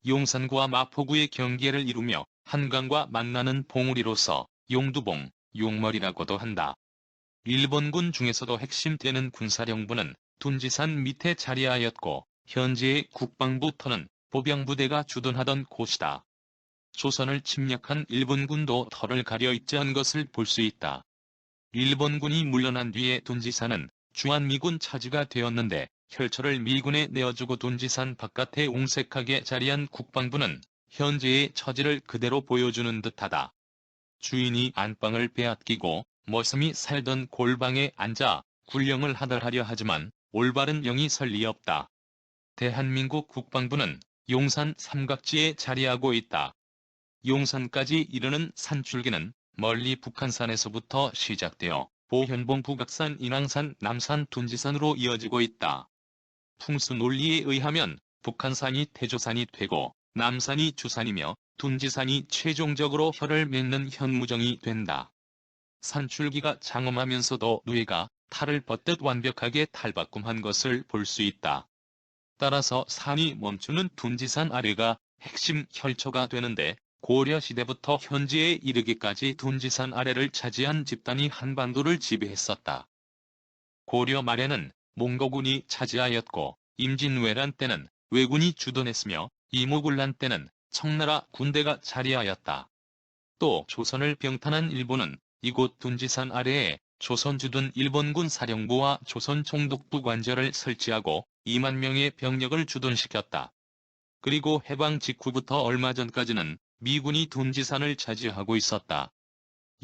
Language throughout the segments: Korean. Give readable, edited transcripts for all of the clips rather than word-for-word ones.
용산구와 마포구의 경계를 이루며 한강과 만나는 봉우리로서 용두봉, 용머리라고도 한다. 일본군 중에서도 핵심되는 군사령부는 둔지산 밑에 자리하였고 현재의 국방부터는 보병부대가 주둔하던 곳이다. 조선을 침략한 일본군도 털을 가려 있지 않은 것을 볼 수 있다. 일본군이 물러난 뒤에 둔지산은 주한미군 차지가 되었는데 혈처를 미군에 내어주고 둔지산 바깥에 옹색하게 자리한 국방부는 현재의 처지를 그대로 보여주는 듯하다. 주인이 안방을 빼앗기고 머슴이 살던 골방에 앉아 군령을 하달하려 하지만 올바른 영이 설 리 없다. 대한민국 국방부는 용산 삼각지에 자리하고 있다. 용산까지 이르는 산줄기는 멀리 북한산에서부터 시작되어 보현봉 북악산 인왕산 남산 둔지산으로 이어지고 있다. 풍수 논리에 의하면 북한산이 태조산이 되고 남산이 주산이며 둔지산이 최종적으로 혀를 맺는 현무정이 된다. 산줄기가 장엄하면서도 누에가 탈을 벗듯 완벽하게 탈바꿈한 것을 볼 수 있다. 따라서 산이 멈추는 둔지산 아래가 핵심 혈처가 되는데 고려시대부터 현재에 이르기까지 둔지산 아래를 차지한 집단이 한반도를 지배했었다. 고려 말에는 몽고군이 차지하였고 임진왜란 때는 왜군이 주둔했으며 이모군란 때는 청나라 군대가 자리하였다. 또 조선을 병탄한 일본은 이곳 둔지산 아래에 조선 주둔 일본군 사령부와 조선 총독부 관저를 설치하고 2만 명의 병력을 주둔시켰다. 그리고 해방 직후부터 얼마 전까지는 미군이 둔지산을 차지하고 있었다.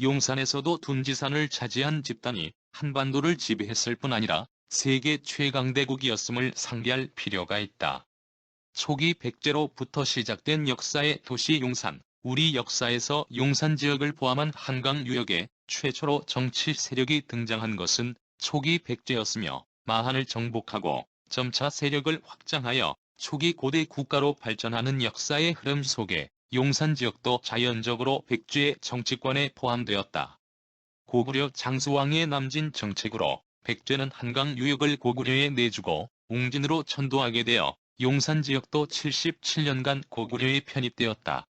용산에서도 둔지산을 차지한 집단이 한반도를 지배했을 뿐 아니라 세계 최강대국이었음을 상기할 필요가 있다. 초기 백제로부터 시작된 역사의 도시 용산, 우리 역사에서 용산 지역을 포함한 한강 유역에 최초로 정치 세력이 등장한 것은 초기 백제였으며 마한을 정복하고 점차 세력을 확장하여 초기 고대 국가로 발전하는 역사의 흐름 속에 용산 지역도 자연적으로 백제의 정치권에 포함되었다. 고구려 장수왕의 남진 정책으로 백제는 한강 유역을 고구려에 내주고 웅진으로 천도하게 되어 용산 지역도 77년간 고구려에 편입되었다.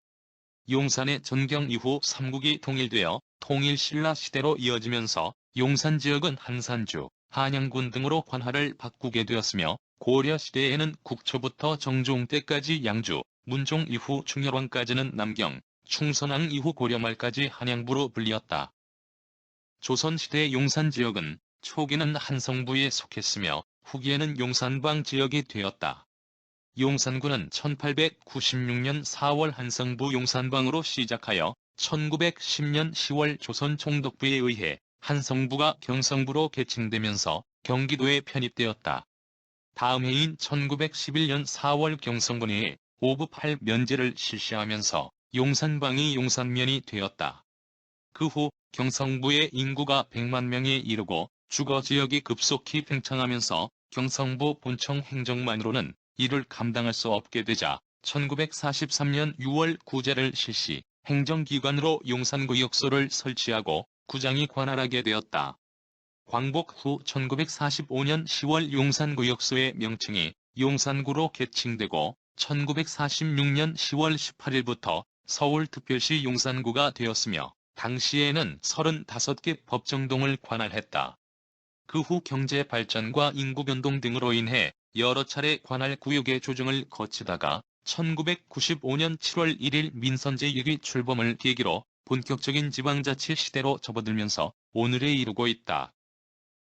용산의 전경 이후 삼국이 통일되어 통일신라 시대로 이어지면서 용산 지역은 한산주, 한양군 등으로 관할을 바꾸게 되었으며 고려 시대에는 국초부터 정종 때까지 양주, 문종 이후 충혈왕까지는 남경, 충선왕 이후 고려 말까지 한양부로 불리었다. 조선시대 용산 지역은 초기는 한성부에 속했으며 후기에는 용산방 지역이 되었다. 용산구는 1896년 4월 한성부 용산방으로 시작하여 1910년 10월 조선 총독부에 의해 한성부가 경성부로 개칭되면서 경기도에 편입되었다. 다음 해인 1911년 4월 경성군이 5부8 면제를 실시하면서 용산방이 용산면이 되었다. 그 후 경성부의 인구가 100만 명에 이르고 주거지역이 급속히 팽창하면서 경성부 본청 행정만으로는 이를 감당할 수 없게 되자 1943년 6월 구제를 실시, 행정기관으로 용산구역소를 설치하고 구장이 관할하게 되었다. 광복 후 1945년 10월 용산구역소의 명칭이 용산구로 개칭되고 1946년 10월 18일부터 서울특별시 용산구가 되었으며 당시에는 35개 법정동을 관할했다. 그 후 경제 발전과 인구 변동 등으로 인해 여러 차례 관할 구역의 조정을 거치다가 1995년 7월 1일 민선제 6위 출범을 계기로 본격적인 지방자치 시대로 접어들면서 오늘에 이르고 있다.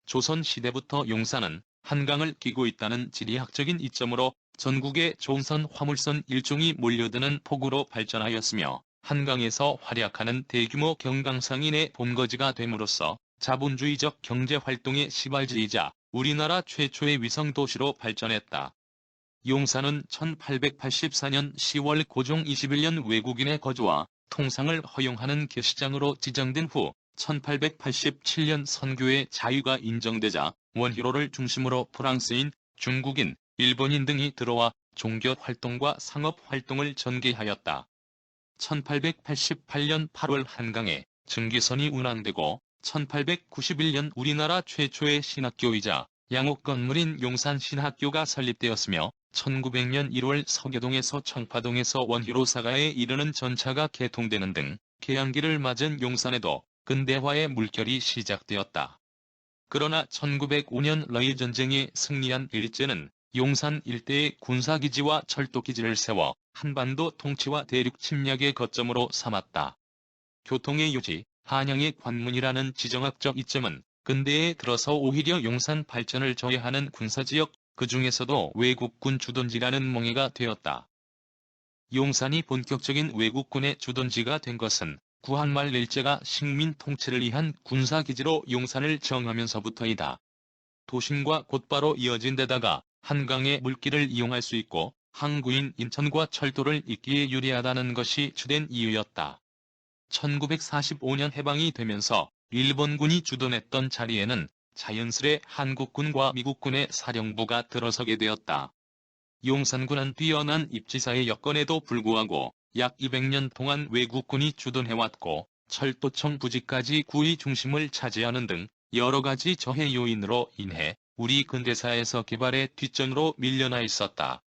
조선시대부터 용산은 한강을 끼고 있다는 지리학적인 이점으로 전국의 종선 화물선 일종이 몰려드는 폭우로 발전하였으며 한강에서 활약하는 대규모 경강상인의 본거지가 됨으로써 자본주의적 경제활동의 시발지이자 우리나라 최초의 위성도시로 발전했다. 용산은 1884년 10월 고종 21년 외국인의 거주와 통상을 허용하는 게시장으로 지정된 후 1887년 선교의 자유가 인정되자 원희로를 중심으로 프랑스인, 중국인, 일본인 등이 들어와 종교활동과 상업활동을 전개하였다. 1888년 8월 한강에 증기선이 운항되고 1891년 우리나라 최초의 신학교이자 양옥 건물인 용산신학교가 설립되었으며 1900년 1월 서교동에서 청파동에서 원효로 사가에 이르는 전차가 개통되는 등 개항기를 맞은 용산에도 근대화의 물결이 시작되었다. 그러나 1905년 러일 전쟁에 승리한 일제는 용산 일대에 군사기지와 철도기지를 세워 한반도 통치와 대륙 침략의 거점으로 삼았다. 교통의 요지, 한양의 관문이라는 지정학적 이점은 근대에 들어서 오히려 용산 발전을 저해하는 군사지역, 그 중에서도 외국군 주둔지라는 몽해가 되었다. 용산이 본격적인 외국군의 주둔지가 된 것은 구한말 일제가 식민 통치를 위한 군사기지로 용산을 정하면서부터이다. 도심과 곧바로 이어진 데다가 한강의 물길을 이용할 수 있고 항구인 인천과 철도를 잇기에 유리하다는 것이 주된 이유였다. 1945년 해방이 되면서 일본군이 주둔했던 자리에는 자연스레 한국군과 미국군의 사령부가 들어서게 되었다. 용산군은 뛰어난 입지사의 여건에도 불구하고 약 200년 동안 외국군이 주둔해왔고 철도청 부지까지 구의 중심을 차지하는 등 여러 가지 저해 요인으로 인해 우리 근대사에서 개발의 뒷전으로 밀려나 있었다.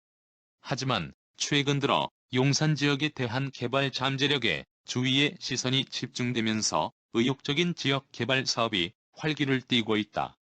하지만 최근 들어 용산 지역에 대한 개발 잠재력에 주위의 시선이 집중되면서 의욕적인 지역 개발 사업이 활기를 띠고 있다.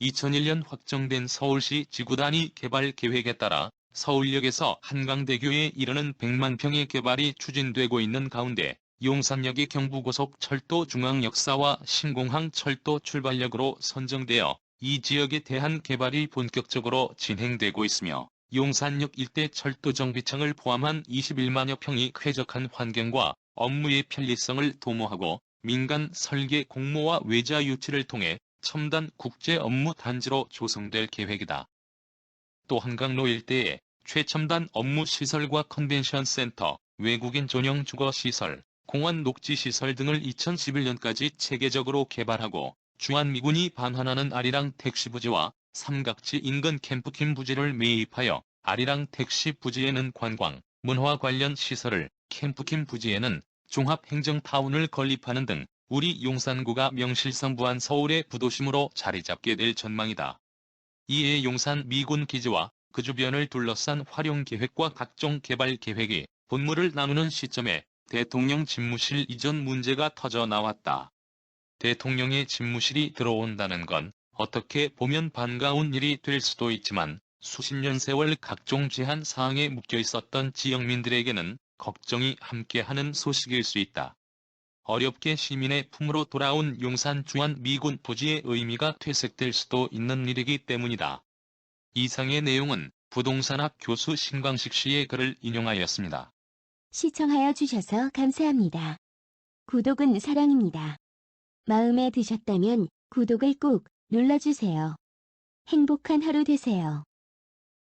2001년 확정된 서울시 지구단위 개발 계획에 따라 서울역에서 한강대교에 이르는 100만 평의 개발이 추진되고 있는 가운데 용산역이 경부고속 철도 중앙역사와 신공항 철도 출발역으로 선정되어 이 지역에 대한 개발이 본격적으로 진행되고 있으며 용산역 일대 철도 정비창을 포함한 21만여 평이 쾌적한 환경과 업무의 편리성을 도모하고 민간 설계 공모와 외자 유치를 통해 첨단 국제 업무 단지로 조성될 계획이다. 또 한강로 일대에 최첨단 업무 시설과 컨벤션 센터, 외국인 전용 주거 시설, 공원 녹지 시설 등을 2011년까지 체계적으로 개발하고 주한미군이 반환하는 아리랑 택시 부지와 삼각지 인근 캠프킴 부지를 매입하여 아리랑 택시 부지에는 관광, 문화 관련 시설을, 캠프킴 부지에는 종합행정타운을 건립하는 등 우리 용산구가 명실상부한 서울의 부도심으로 자리 잡게 될 전망이다. 이에 용산 미군 기지와 그 주변을 둘러싼 활용 계획과 각종 개발 계획이 본물을 나누는 시점에 대통령 집무실 이전 문제가 터져 나왔다. 대통령의 집무실이 들어온다는 건 어떻게 보면 반가운 일이 될 수도 있지만 수십 년 세월 각종 제한 사항에 묶여 있었던 지역민들에게는 걱정이 함께하는 소식일 수 있다. 어렵게 시민의 품으로 돌아온 용산 주한 미군 부지의 의미가 퇴색될 수도 있는 일이기 때문이다. 이상의 내용은 부동산학 교수 신광식 씨의 글을 인용하였습니다. 시청하여 주셔서 감사합니다. 구독은 사랑입니다. 마음에 드셨다면 구독을 꼭 눌러주세요. 행복한 하루 되세요.